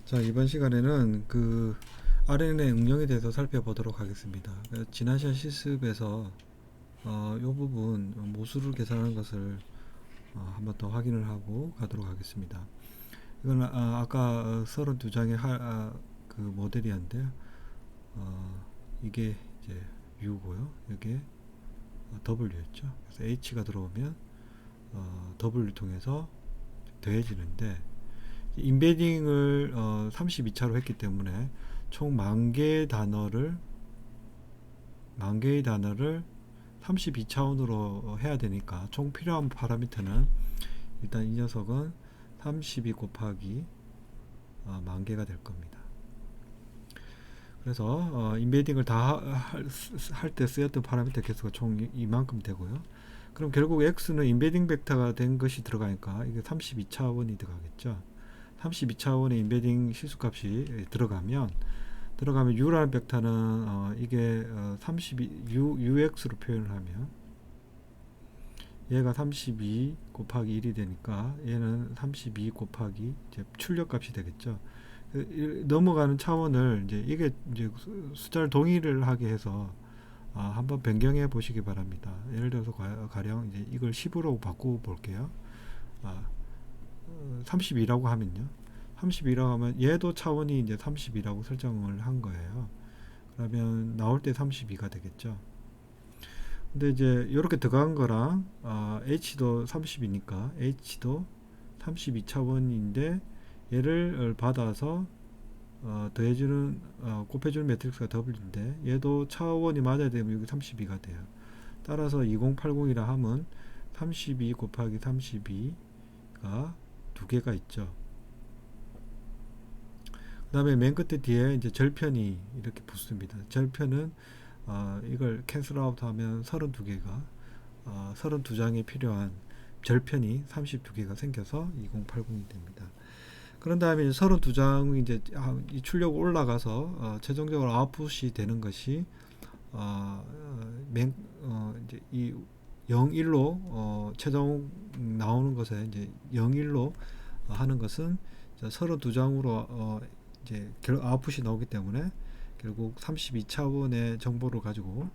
자, 이번 시간에는 그 RNA 응용에 대해서 살펴보도록 하겠습니다. 지난 시간 실습에서 이 부분 모수를 계산하는 것을 한번 더 확인을 하고 가도록 하겠습니다. 이건 아까 32장의 그 모델이었는데요. 이게 이제 U고요. 이게 W였죠. 그래서 H가 들어오면 W 통해서 더해지는데, 임베딩을 32차로 했기 때문에 총 10,000개의 단어를 32차원으로 해야 되니까 총 필요한 파라미터는 일단 이 녀석은 32 곱하기 10,000개가 될 겁니다. 그래서 임베딩을 다 할 때 쓰였던 파라미터 개수가 총 이만큼 되고요. 그럼 결국 x는 임베딩 벡터가 된 것이 들어가니까 이게 32차원이 들어가겠죠. 32차원의 임베딩 실수값이 들어가면 u라는 벡터는 이게 ux로 표현을 하면 얘가 32 곱하기 1이 되니까 얘는 32 곱하기 이제 출력값이 되겠죠. 넘어가는 차원을 이게 이제 숫자를 동일을 하게 해서 한번 변경해 보시기 바랍니다. 예를 들어서 가령 이제 이걸 10으로 바꾸어 볼게요. 32라고 하면요. 32라고 하면 얘도 차원이 이제 32라고 설정을 한 거예요. 그러면 나올 때 32가 되겠죠. 근데 이제 이렇게 들어간 거랑 h도 30이니까 h도 32차원인데 얘를 받아서 더해주는 곱해주는 매트릭스가 W인데 얘도 차원이 맞아야 되면 여기 32가 돼요. 따라서 2080이라 하면 32 곱하기 32가 두 개가 있죠. 그 다음에 맨 끝에 뒤에 이제 절편이 이렇게 붙습니다. 절편은 이걸 캔슬 아웃 하면 32개가 32장에 필요한 절편이 32개가 생겨서 2080이 됩니다. 그런 다음에 32장이 이제 이 출력 올라가서 최종적으로 아웃풋이 되는 것이 이제 이 01로 최종 나오는 것에 이제 01로 하는 것은 32장으로 이제 아웃풋이 나오기 때문에 결국 32차원의 정보를 가지고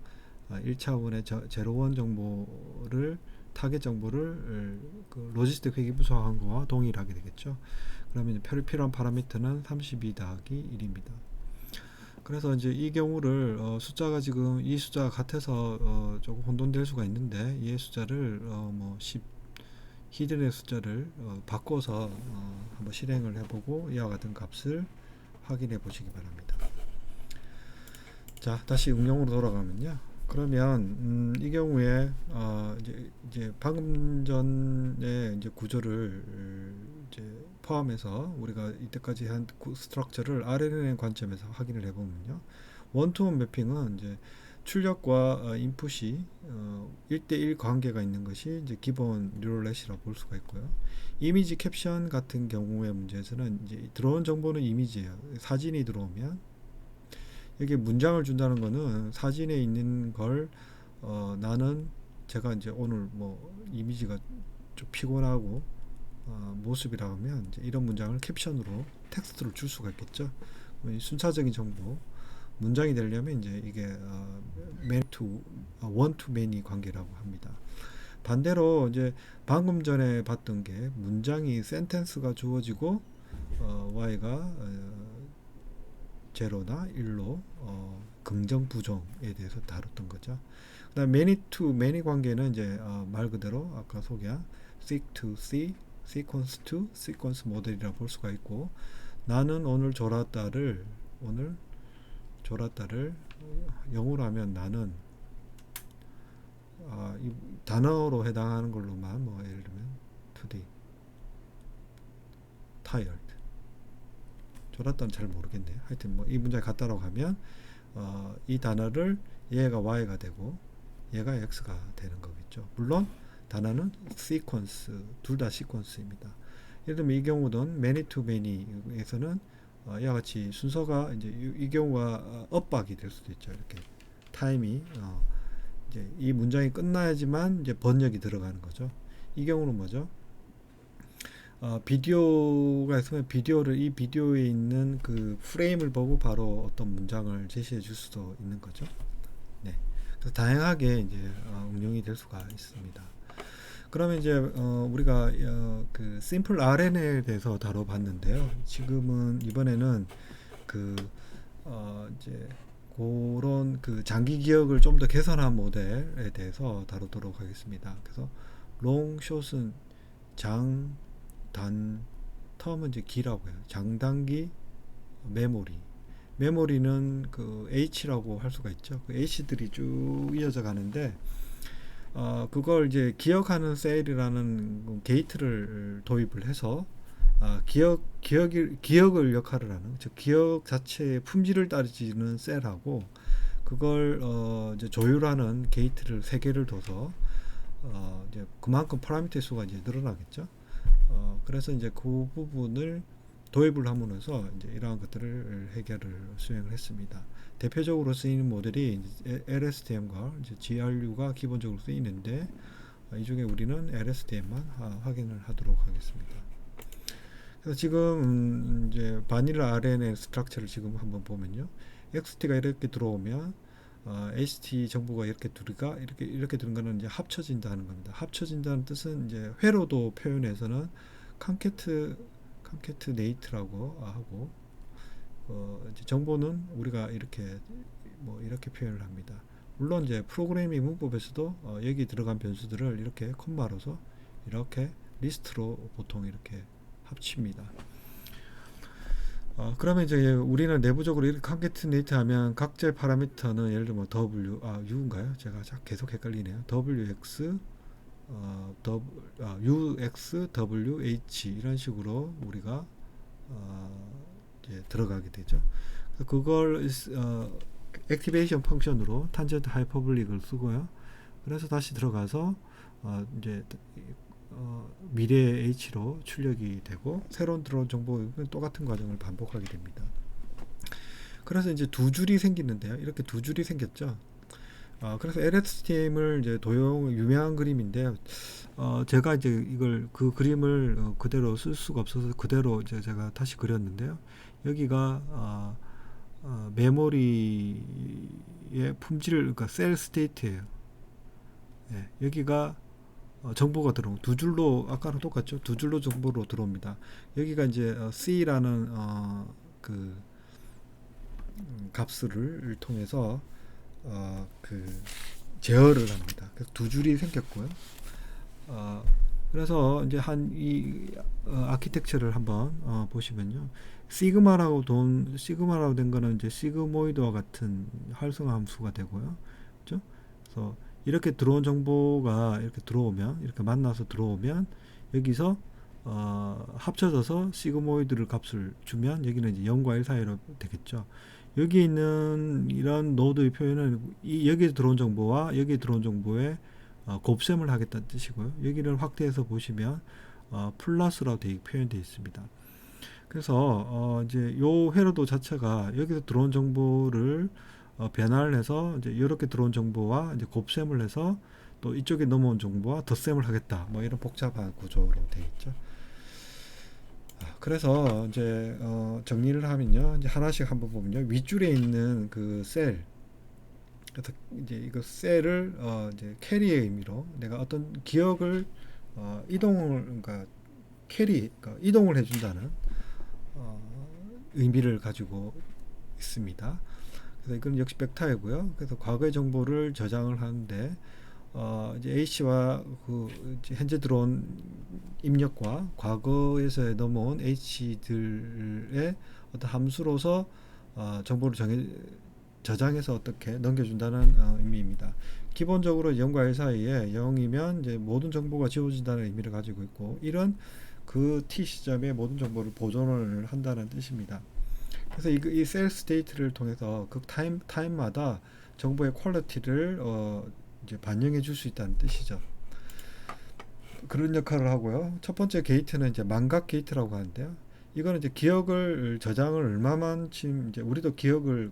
1차원의 제로원 정보를 타겟 정보를 그 로지스틱 회계 부서한 거와 동일하게 되겠죠. 그러면 필요한 파라미터는 32 더하기 1입니다. 그래서 이제 이 경우를 숫자가 지금 이 숫자가 같아서 조금 혼돈될 수가 있는데 이 숫자를 뭐 10 히든의 숫자를 바꿔서 한번 실행을 해보고 이와 같은 값을 확인해 보시기 바랍니다. 자, 다시 응용으로 돌아가면요. 그러면 이 경우에 이제 방금 전에 이제 구조를 이제 포함해서 우리가 이때까지 한 스트럭처를 RNN 관점에서 확인을 해보면요. 원투원 매핑은 이제 출력과 인풋이 1대1 관계가 있는 것이 이제 기본 뉴럴넷이라고 볼 수가 있고요. 이미지 캡션 같은 경우의 문제에서는 이제 들어온 정보는 이미지예요. 사진이 들어오면 여기 문장을 준다는 거는 사진에 있는 걸 나는 제가 이제 오늘 뭐 이미지가 좀 피곤하고 모습이라 하면 이제 이런 문장을 캡션으로 텍스트로 줄 수가 있겠죠. 순차적인 정보 문장이 되려면 이제 이게 one to many 관계라고 합니다. 반대로 이제 방금 전에 봤던 게 문장이 센텐스가 주어지고 y가 제로나 1로 긍정 부정에 대해서 다뤘던 거죠. 그다음 many to many 관계는 이제 말 그대로 아까 소개한 seek to see, sequence to sequence 모델이라고 볼 수가 있고 나는 오늘 졸았다를 영어로 하면 나는 이 단어로 해당하는 걸로만 뭐 예를 들면 today tired 졸았다는 잘 모르겠네요. 하여튼 뭐 이 문장이 같다라고 하면 이 단어를 얘가 y가 되고 얘가 x가 되는 거겠죠. 물론 단어는 sequence 둘 다 sequence입니다. 예를 들면 이 경우는 many to many에서는 이와 같이 순서가 이제 이 경우가 엇박이 될 수도 있죠. 이렇게 타임이 이제 이 문장이 끝나야지만 이제 번역이 들어가는 거죠. 이 경우는 뭐죠? 비디오가 있으면 이 비디오에 있는 그 프레임을 보고 바로 어떤 문장을 제시해 줄 수도 있는 거죠. 네. 그래서 다양하게 이제 응용이 될 수가 있습니다. 그러면 이제 우리가 그 심플 RNA에 대해서 다뤄봤는데요. 지금은 이번에는 그 이제 그런 그 장기 기억을 좀 더 개선한 모델에 대해서 다루도록 하겠습니다. 그래서 롱 숏은 장, 단, 텀은 이제 기라고 해요. 장단기 메모리. 메모리는 그 H라고 할 수가 있죠. 그 H들이 쭉 이어져 가는데 그걸 이제 기억하는 셀이라는 게이트를 도입을 해서 기억을 역할을 하는, 즉 기억 자체의 품질을 따지는 셀하고 그걸 이제 조율하는 게이트를 세 개를 둬서 이제 그만큼 파라미터 수가 이제 늘어나겠죠. 그래서 이제 그 부분을 도입을 함으로써 이제 이러한 것들을 해결을 수행을 했습니다. 대표적으로 쓰이는 모델이 LSTM과 GRU가 기본적으로 쓰이는데 이 중에 우리는 LSTM만 확인을 하도록 하겠습니다. 그래서 지금 이제 바닐라 RNA 스트럭처를 지금 한번 보면요, XT가 이렇게 들어오면 HT 정보가 이렇게 둘이가 이렇게 들은 거는 이제 합쳐진다는 겁니다. 합쳐진다는 뜻은 이제 회로도 표현해서는 칸케트네이트라고 하고 이제 정보는 우리가 이렇게 이렇게 표현을 합니다. 물론 이제 프로그래밍 문법에서도 여기 들어간 변수들을 이렇게 콤마로서 이렇게 리스트로 보통 이렇게 합칩니다. 그러면 이제 우리는 내부적으로 이렇게 칸케트네이트 하면 각자의 파라미터는 예를 들면 U인가요? 제가 계속 헷갈리네요. WX, UX, WH 이런 식으로 우리가 이제 들어가게 되죠. 그걸 액티베이션 펑션으로 탄젠트 하이퍼블릭을 쓰고요. 그래서 다시 들어가서 이제 미래의 H로 출력이 되고 새로운 들어온 정보는 똑같은 과정을 반복하게 됩니다. 그래서 이제 두 줄이 생기는데요. 이렇게 두 줄이 생겼죠. 그래서 LSTM을 이제 유명한 그림인데요. 제가 이제 그 그림을 그대로 쓸 수가 없어서 그대로 이제 제가 다시 그렸는데요. 여기가 메모리의 품질, 그러니까 셀 스테이트예요. 예, 여기가 정보가 들어온 두 줄로, 아까랑 똑같죠? 두 줄로 정보로 들어옵니다. 여기가 이제 C라는 그 값을 통해서 그 제어를 합니다. 그래서 두 줄이 생겼고요. 그래서 이제 이 아키텍처를 한번 보시면요. 시그마라고 된 거는 이제 시그모이드와 같은 활성화 함수가 되고요. 그렇죠? 그래서 이렇게 들어온 정보가 이렇게 들어오면, 이렇게 만나서 들어오면 여기서 합쳐져서 시그모이드를 값을 주면 여기는 이제 0과 1 사이로 되겠죠. 여기 있는 이런 노드의 표현은 여기에 들어온 정보와 여기에 들어온 정보의 곱셈을 하겠다는 뜻이고요. 여기를 확대해서 보시면 플러스라고 표현되어 있습니다. 그래서 이제 요 회로도 자체가 여기서 들어온 정보를 변화를 해서 이제 이렇게 들어온 정보와 이제 곱셈을 해서 또 이쪽에 넘어온 정보와 덧셈을 하겠다. 이런 복잡한 구조로 되어 있죠. 그래서 이제 정리를 하면요, 이제 하나씩 한번 보면요, 윗줄에 있는 그 셀, 그래서 이제 이거 셀을 이제 캐리의 의미로 내가 어떤 기억을 그러니까 그러니까 이동을 해준다는 의미를 가지고 있습니다. 그래서 이건 역시 벡터이고요. 그래서 과거의 정보를 저장을 하는데 이제 H와 이제 현재 들어온 입력과 과거에서 넘어온 H들의 어떤 함수로서 정보를 저장해서 어떻게 넘겨준다는 의미입니다. 기본적으로 0과 1 사이에 0이면 이제 모든 정보가 지워진다는 의미를 가지고 있고, 1은 그 T 시점에 모든 정보를 보존을 한다는 뜻입니다. 그래서 이 셀 스테이트를 통해서 그 타임마다 정보의 퀄리티를 이제 반영해 줄 수 있다는 뜻이죠. 그런 역할을 하고요. 첫 번째 게이트는 이제 망각 게이트라고 하는데요. 이거는 이제 기억을 저장을 얼마만큼, 이제 우리도 기억을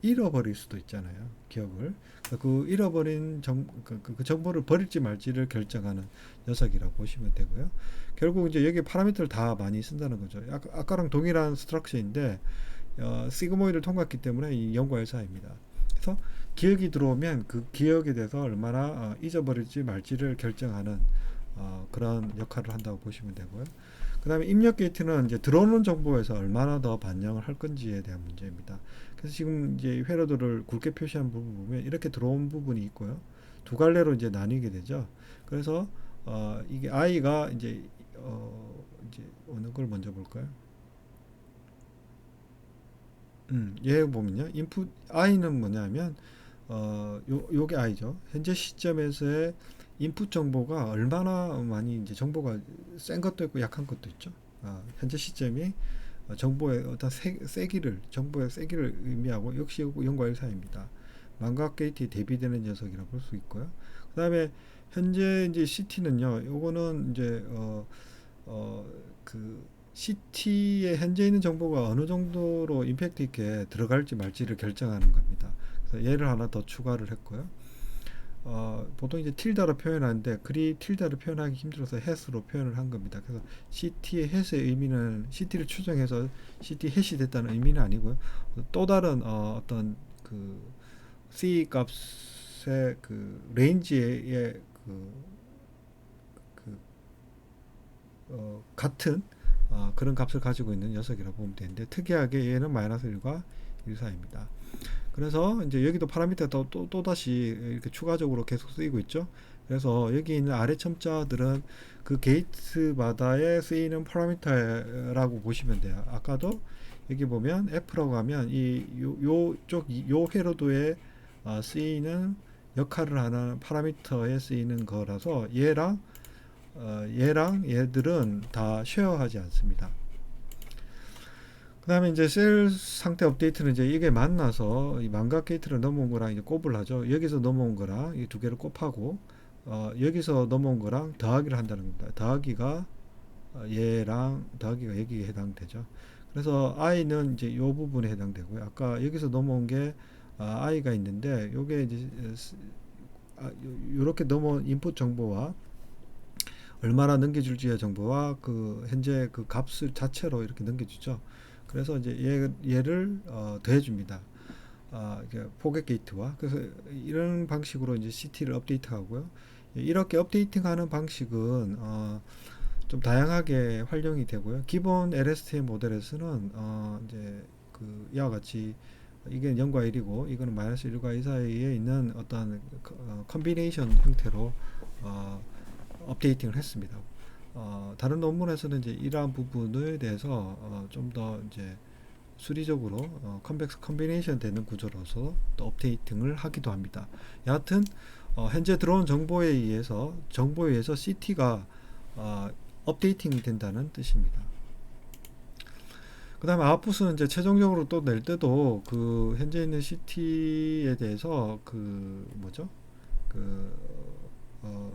잃어버릴 수도 있잖아요. 기억을. 그 잃어버린 그 정보를 버릴지 말지를 결정하는 녀석이라고 보시면 되고요. 결국 이제 여기 파라미터를 다 많이 쓴다는 거죠. 아까랑 동일한 스트럭처인데 시그모이드를 통과했기 때문에 이 연과 열사입니다. 그래서 기억이 들어오면 그 기억에 대해서 얼마나 잊어버릴지 말지를 결정하는 그런 역할을 한다고 보시면 되고요. 그 다음에 입력 게이트는 이제 들어오는 정보에서 얼마나 더 반영을 할 건지에 대한 문제입니다. 그래서 지금 이제 회로도를 굵게 표시한 부분 보면 이렇게 들어온 부분이 있고요. 두 갈래로 이제 나뉘게 되죠. 그래서 이게 i가 이제 어느 걸 먼저 볼까요? 얘 보면요. 인풋 i는 뭐냐면 요게 i죠. 현재 시점에서의 인풋 정보가 얼마나 많이 이제 정보가 센 것도 있고 약한 것도 있죠. 현재 시점이 정보의 어떤 정보의 세기를 의미하고 역시 연과 일사입니다. 망각 게이트에 대비되는 녀석이라고 볼 수 있고요. 그 다음에 현재 이제 CT는요, 요거는 이제 그 CT에 현재 있는 정보가 어느 정도로 임팩트 있게 들어갈지 말지를 결정하는 겁니다. 그래서 얘를 하나 더 추가를 했고요. 보통 이제 틸다로 표현하는데 글이 틸다로 표현하기 힘들어서 햇으로 표현을 한 겁니다. 그래서 CT의 햇의 의미는 CT를 추정해서 CT 햇이 됐다는 의미는 아니고요. 또 다른 어떤 그 C 값의 그 레인지의 그 같은 그런 값을 가지고 있는 녀석이라고 보면 되는데 특이하게 얘는 마이너스 1과 1 사이입니다. 그래서 이제 여기도 파라미터가 또다시 이렇게 추가적으로 계속 쓰이고 있죠. 그래서 여기 있는 아래 첨자들은 그 게이트마다에 쓰이는 파라미터라고 보시면 돼요. 아까도 여기 보면 F라고 하면 요 회로도에 쓰이는 역할을 하는 파라미터에 쓰이는 거라서 얘랑 얘들은 다 쉐어하지 않습니다. 그 다음에 이제 셀 상태 업데이트는 이제 이게 만나서 이 망각 게이트를 넘어온 거랑 이제 곱을 하죠. 여기서 넘어온 거랑 이 두 개를 곱하고 여기서 넘어온 거랑 더하기를 한다는 겁니다. 더하기가 더하기가 여기에 해당되죠. 그래서 i는 이제 이 부분에 해당되고요. 아까 여기서 넘어온 게 i가 있는데 요게 이제 요렇게 넘어온 인풋 정보와 얼마나 넘겨줄지의 정보와 그 현재 그 값을 자체로 이렇게 넘겨주죠. 그래서 이제 얘를 더해줍니다. 포겟 게이트와 그래서 이런 방식으로 이제 CT를 업데이트하고요. 이렇게 업데이팅하는 방식은 좀 다양하게 활용이 되고요. 기본 LSTM 모델에서는 이제 그 이와 같이 이게 0과 1이고 이거는 마이너스 1과 2 사이에 있는 어떤 컨비네이션 형태로 업데이팅을 했습니다. 다른 논문에서는 이제 이러한 부분에 대해서 좀 더 이제 수리적으로 컨벡스 컨비네이션 되는 구조로서 또 업데이팅을 하기도 합니다. 여하튼 현재 들어온 정보에 의해서 CT가 업데이팅 된다는 뜻입니다. 그 다음에 아웃풋은 이제 최종적으로 또 낼 때도 그 현재 있는 CT에 대해서 그 뭐죠?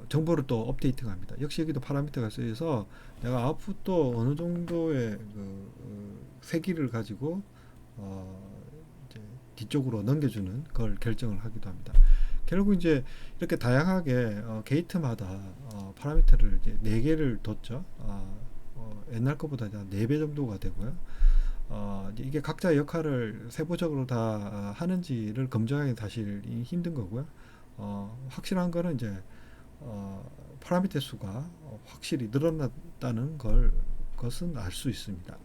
정보를 또 업데이팅합니다. 역시 여기도 파라미터가 쓰여서 내가 아웃풋도 어느 정도의 세기를 가지고 이제 뒤쪽으로 넘겨주는 걸 결정을 하기도 합니다. 결국 이제 이렇게 다양하게 게이트마다 파라미터를 이제 4개를 뒀죠. 옛날 것보다 4배 정도가 되고요. 이게 각자의 역할을 세부적으로 다 하는지를 검증하기 사실 힘든 거고요. 확실한 거는 이제 파라미터 수가 확실히 늘어났다는 것은 알 수 있습니다.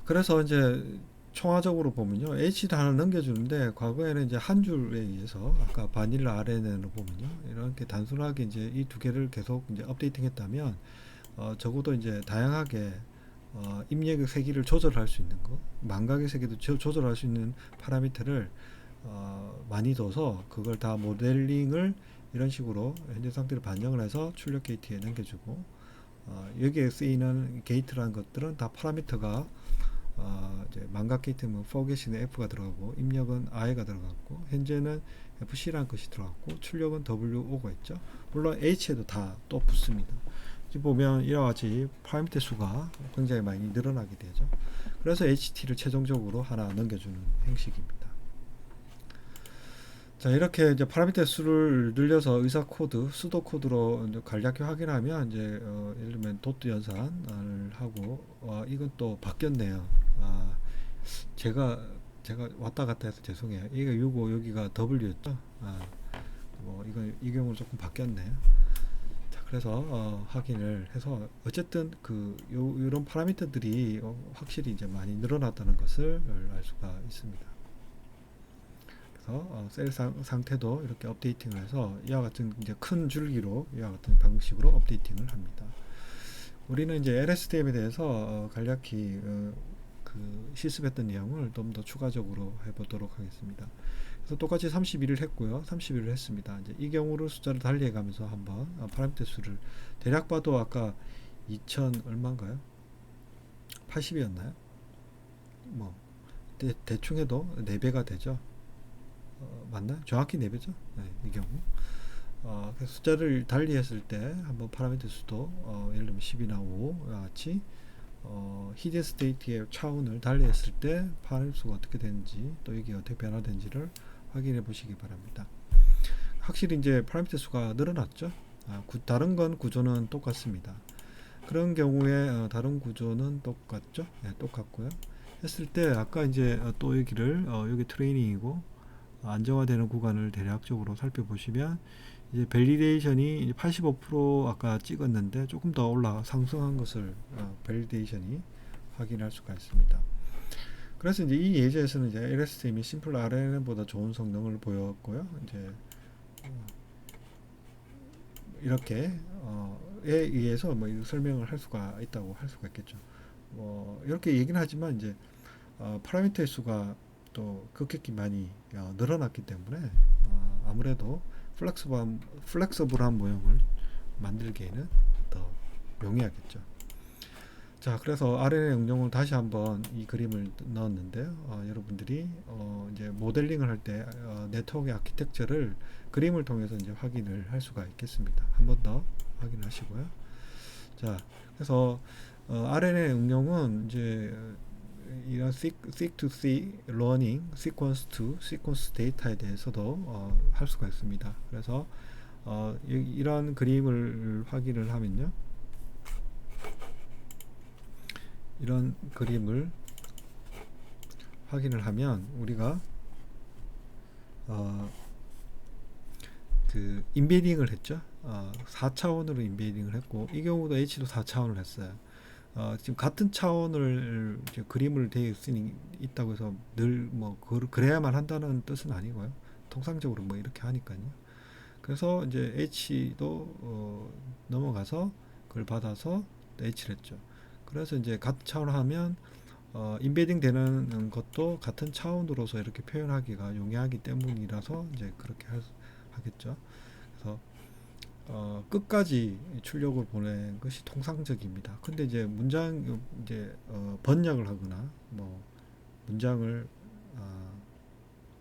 그래서 이제 총화적으로 보면요, H를 하나 넘겨주는데 과거에는 이제 한 줄에 의해서 아까 바닐라 RNN을 보면요, 이렇게 단순하게 이제 이 두 개를 계속 이제 업데이팅했다면 적어도 이제 다양하게 입력의 세기를 조절할 수 있는 거, 망각의 세기도 조절할 수 있는 파라미터를 많이 둬서 그걸 다 모델링을 이런 식으로 현재 상태를 반영을 해서 출력 게이트에 넘겨주고 여기에 쓰이는 게이트라는 것들은 다 파라미터가 이제 망각 게이트는 포겟이는 F가 들어가고 입력은 I가 들어갔고 현재는 FC라는 것이 들어갔고 출력은 WO가 있죠. 물론 H에도 다 또 붙습니다. 지금 보면 이와 같이 파라미터 수가 굉장히 많이 늘어나게 되죠. 그래서 HT를 최종적으로 하나 넘겨주는 형식입니다. 자, 이렇게 이제 파라미터 수를 늘려서 의사 코드, 수도 코드로 이제 간략히 확인하면 이제 예를 들면 도트 연산을 하고 이건 또 바뀌었네요. 아, 제가 제가 왔다 갔다 해서 죄송해요. 이게 U고 여기가 W였죠. 뭐 이건 이 경우는 조금 바뀌었네요. 자, 그래서 확인을 해서 어쨌든 이런 파라미터들이 확실히 이제 많이 늘어났다는 것을 알 수가 있습니다. 셀 상태도 이렇게 업데이팅을 해서 이와 같은 이제 큰 줄기로 이와 같은 방식으로 업데이팅을 합니다. 우리는 이제 LSTM에 대해서 간략히 실습했던 내용을 좀 더 추가적으로 해보도록 하겠습니다. 그래서 똑같이 31을 했고요. 31을 했습니다. 이제 이 경우로 숫자를 달리해가면서 한번 파라미터 수를 대략 봐도 아까 2000 얼마인가요? 80이었나요? 뭐 대충 해도 4배가 되죠. 맞나요? 정확히 4배죠? 네, 이 경우. 그래서 숫자를 달리했을 때 한번 파라미터 수도 예를 들면 10이나 5와 같이 히든 스테이트의 차원을 달리했을 때 파라미터 수가 어떻게 되는지 또 이게 어떻게 변화되는지를 확인해 보시기 바랍니다. 확실히 이제 파라미터 수가 늘어났죠. 다른 건 구조는 똑같습니다. 그런 경우에 다른 구조는 똑같죠. 네, 똑같고요. 했을 때 아까 이제 또 여기를 여기 트레이닝이고 안정화되는 구간을 대략적으로 살펴보시면 이제 밸리데이션이 이제 85% 아까 찍었는데 조금 더 상승한 것을 밸리데이션이 확인할 수가 있습니다. 그래서 이제 이 예제에서는 이제 LSTM이 심플 RNN보다 좋은 성능을 보였고요. 이제 이렇게 에 의해서 뭐 설명을 할 수가 있다고 할 수가 있겠죠. 뭐 이렇게 얘기는 하지만 이제 파라미터의 수가 또 급격히 많이 늘어났기 때문에 아무래도 플렉서블한 모형을 만들기에는 더 용이하겠죠. 자, 그래서 RNN 응용을 다시 한번 이 그림을 넣었는데요. 여러분들이 이제 모델링을 할 때 네트워크의 아키텍처를 그림을 통해서 이제 확인을 할 수가 있겠습니다. 한 번 더 확인하시고요. 자, 그래서 RNN 응용은 이제 이런 seek to see, learning, sequence to sequence 데이터에 대해서도 할 수가 있습니다. 그래서 이런 그림을 확인을 하면요. 이런 그림을 확인을 하면 우리가 인베딩을 했죠. 4차원으로 인베딩을 했고 이 경우도 H도 4차원을 했어요. 지금 같은 차원을 이제 그림을 되어 있다고 해서 늘 뭐 그래야만 한다는 뜻은 아니고요. 통상적으로 뭐 이렇게 하니까요. 그래서 이제 H도 넘어가서 그걸 받아서 H를 했죠. 그래서 이제 같은 차원을 하면 인베딩 되는 것도 같은 차원으로서 이렇게 표현하기가 용이하기 때문이라서 이제 그렇게 하겠죠. 그래서 끝까지 출력을 보낸 것이 통상적입니다. 근데 이제 문장 이제 번역을 하거나 뭐 문장을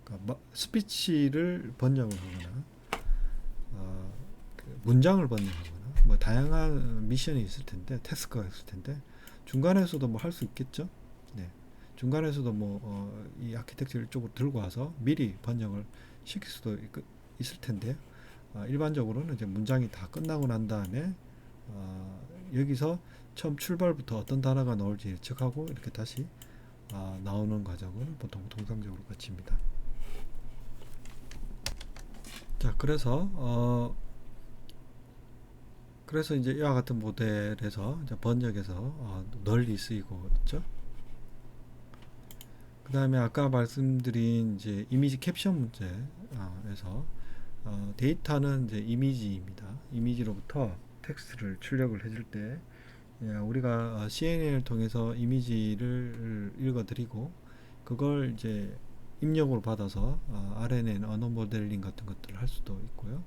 그러니까 스피치를 번역을 하거나 문장을 번역하거나 뭐 다양한 미션이 있을 텐데 태스크가 있을 텐데 중간에서도 뭐 할 수 있겠죠. 네. 중간에서도 뭐 이 아키텍처를 쪽으로 들고 와서 미리 번역을 시킬 수도 있을 텐데 일반적으로는 이제 문장이 다 끝나고 난 다음에 여기서 처음 출발부터 어떤 단어가 나올지 예측하고 이렇게 다시 나오는 과정을 보통 통상적으로 거칩니다. 자, 그래서 이제 이와 같은 모델에서 이제 번역에서 널리 쓰이고 있죠. 그 다음에 아까 말씀드린 이제 이미지 캡션 문제에서 데이터는 이제 이미지입니다. 이미지로부터 텍스트를 출력을 해줄 때 우리가 CNN을 통해서 이미지를 읽어드리고 그걸 이제 입력으로 받아서 RNN 언어 모델링 같은 것들을 할 수도 있고요.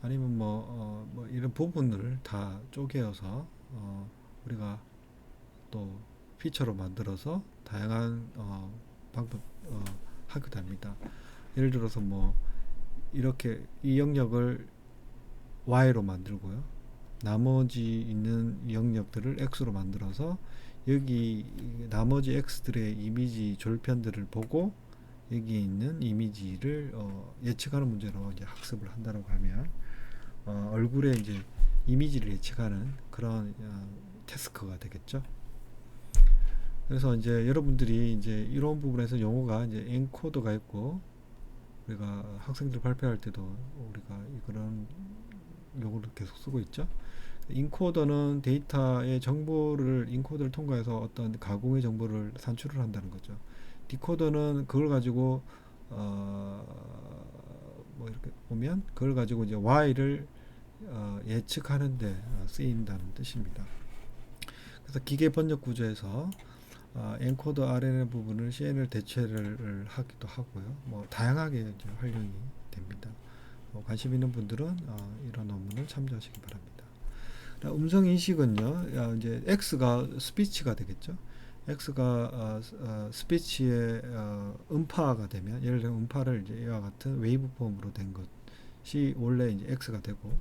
아니면 뭐 이런 부분을 다 쪼개어서 우리가 또 피처로 만들어서 다양한 방법 하게 됩니다. 예를 들어서 뭐 이렇게 이 영역을 Y로 만들고요. 나머지 있는 영역들을 x로 만들어서 여기 나머지 x들의 이미지 졸편들을 보고 여기 있는 이미지를 예측하는 문제로 이제 학습을 한다고 하면 얼굴에 이제 이미지를 예측하는 그런 태스크가 되겠죠. 그래서 이제 여러분들이 이제 이런 부분에서 용어가 이제 엔코더가 있고, 우리가 학생들 발표할 때도 우리가 그런 용어를 계속 쓰고 있죠. 인코더는 데이터의 정보를 인코더를 통과해서 어떤 가공의 정보를 산출을 한다는 거죠. 디코더는 그걸 가지고 뭐 이렇게 보면 그걸 가지고 이제 Y를 예측하는데 쓰인다는 뜻입니다. 그래서 기계 번역 구조에서 엔코더 RNA 부분을 CNN 대체를 하기도 하고요. 뭐 다양하게 이제 활용이 됩니다. 관심 있는 분들은 이런 논문을 참조하시기 바랍니다. 음성 인식은요, 이제 X가 스피치가 되겠죠. X가 스피치의 음파가 되면, 예를 들면 음파를 이제 이와 같은 웨이브 폼으로 된 것이 원래 이제 X가 되고,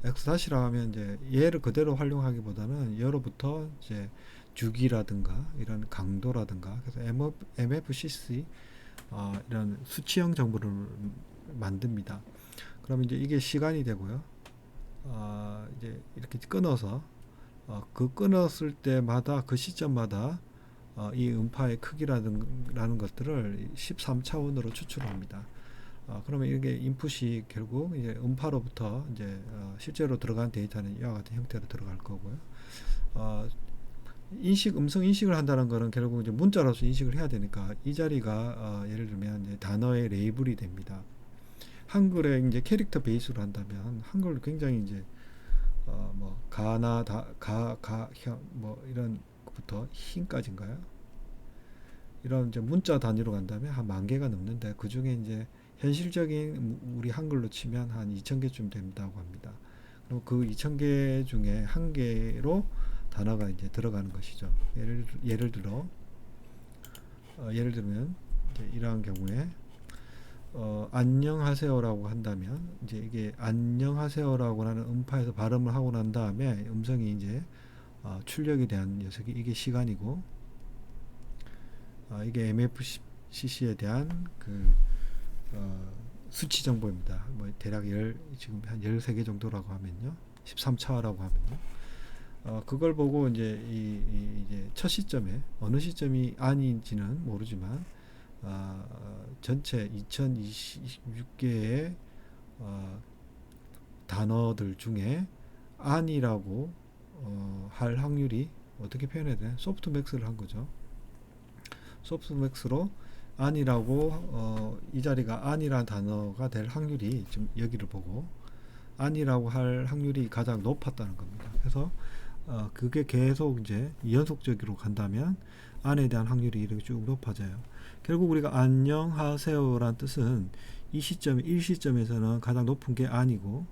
X 다시라 하면 이제 얘를 그대로 활용하기보다는 여로부터 이제 주기라든가 이런 강도라든가, 그래서 MFCC 이런 수치형 정보를 만듭니다. 그럼 이제 이게 시간이 되고요. 이제 이렇게 끊어서 그 끊었을 때마다 그 시점마다 이 음파의 크기라는 것들을 13차원으로 추출합니다. 그러면 이게 인풋이 결국 이제 음파로부터 이제 실제로 들어간 데이터는 이와 같은 형태로 들어갈 거고요. 음성 인식을 한다는 것은 결국 이제 문자로서 인식을 해야 되니까 이 자리가 예를 들면 이제 단어의 레이블이 됩니다. 한글에 이제 캐릭터 베이스로 한다면 한글 굉장히 이제 뭐 가나 뭐 이런 것부터 힘까지인가요? 이런 이제 문자 단위로 간다면 한 10,000개가 넘는데 그 중에 이제 현실적인 우리 한글로 치면 한 2,000개쯤 된다고 합니다. 그럼 그 2,000개 중에 한 개로 단어가 이제 들어가는 것이죠. 예를 들면 이제 이러한 경우에 안녕하세요라고 한다면 이제 이게 안녕하세요라고 하는 음파에서 발음을 하고 난 다음에 음성이 이제 출력에 대한 녀석이 이게 시간이고, 이게 MFCC에 대한 그 수치 정보입니다. 뭐 대략 지금 한 13개 정도라고 하면요, 13차라고 하면요, 그걸 보고 이제 이제 첫 시점에 어느 시점이 아닌지는 모르지만 전체 2026개의 단어들 중에 안이라고 할 확률이 어떻게 표현해야 되나? 소프트맥스를 한 거죠. 소프트맥스로 안이라고 이 자리가 안이라는 단어가 될 확률이 지금 여기를 보고 안이라고 할 확률이 가장 높았다는 겁니다. 그래서 그게 계속 이제 연속적으로 간다면 안에 대한 확률이 이렇게 쭉 높아져요. 결국 우리가 안녕하세요란 뜻은 이 시점 1시점에서는 가장 높은 게 안이고,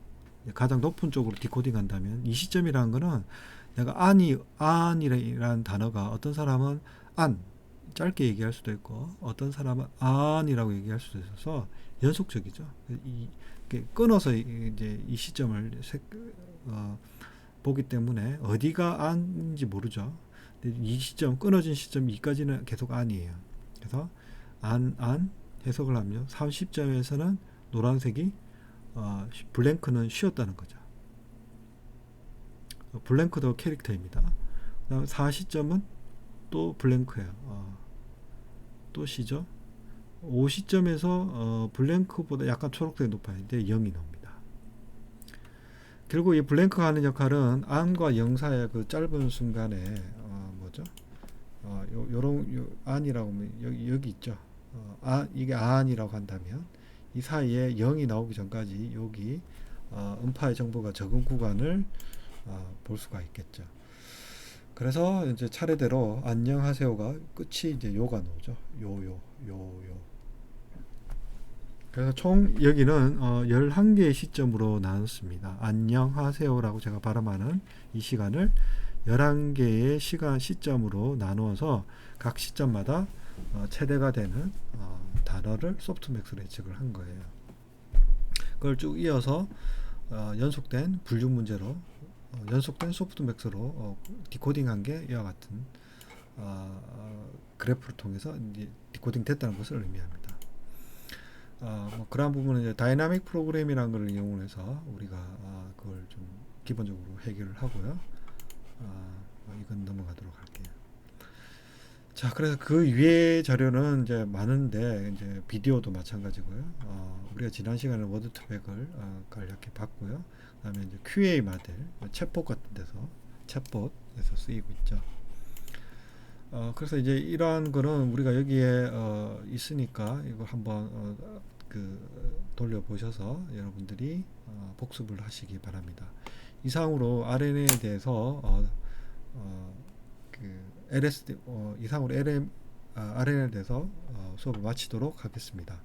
가장 높은 쪽으로 디코딩 한다면 이 시점이라는 거는 내가 안이라는 단어가 어떤 사람은 안 짧게 얘기할 수도 있고 어떤 사람은 안이라고 얘기할 수도 있어서 연속적이죠. 끊어서 이제 이 시점을 보기 때문에 어디가 안인지 모르죠. 이 시점, 끊어진 시점 2까지는 계속 안이에요. 그래서 안 해석을 하면 30점에서는 노란색이 블랭크는 쉬었다는 거죠. 블랭크도 캐릭터입니다. 그다음 40점은 또 블랭크예요. 또 시죠. 50점에서 블랭크보다 약간 초록색이 높아요. 근데 0이 나옵니다. 결국 이 블랭크가 하는 역할은 안과 영 사이의 그 짧은 순간에 뭐죠? 요런 안이라고 하면 여기 있죠. 이게 안이라고 한다면 이 사이에 0이 나오기 전까지 여기 음파의 정보가 적은 구간을 볼 수가 있겠죠. 그래서 이제 차례대로 안녕하세요가 끝이 이제 요가 나오죠. 요. 그래서 총 여기는 11개의 시점으로 나눴습니다. 안녕하세요라고 제가 발음하는 이 시간을 11개의 시점으로 나누어서 각 시점마다 최대가 되는 단어를 소프트맥스로 예측을 한 거예요. 그걸 쭉 이어서 연속된 불륜 문제로 연속된 소프트맥스로 디코딩한 게 이와 같은 그래프를 통해서 이제 디코딩 됐다는 것을 의미합니다. 뭐 그러한 부분은 이제 다이나믹 프로그램이라는 걸 이용해서 우리가 그걸 좀 기본적으로 해결을 하고요. 뭐 이건 넘어가도록 할게요. 자, 그래서 그 위에 자료는 이제 많은데 이제 비디오도 마찬가지고요. 우리가 지난 시간에 워드 투백을 간략히 봤고요. 그다음에 이제 QA 모델, 챗봇 같은 데서 챗봇에서 쓰이고 있죠. 그래서 이제 이러한 거는 우리가 여기에 있으니까 이거 한번 돌려보셔서 여러분들이 복습을 하시기 바랍니다. 이상으로 RNA에 대해서 LSD 이상으로 RNA에 대해서 수업을 마치도록 하겠습니다.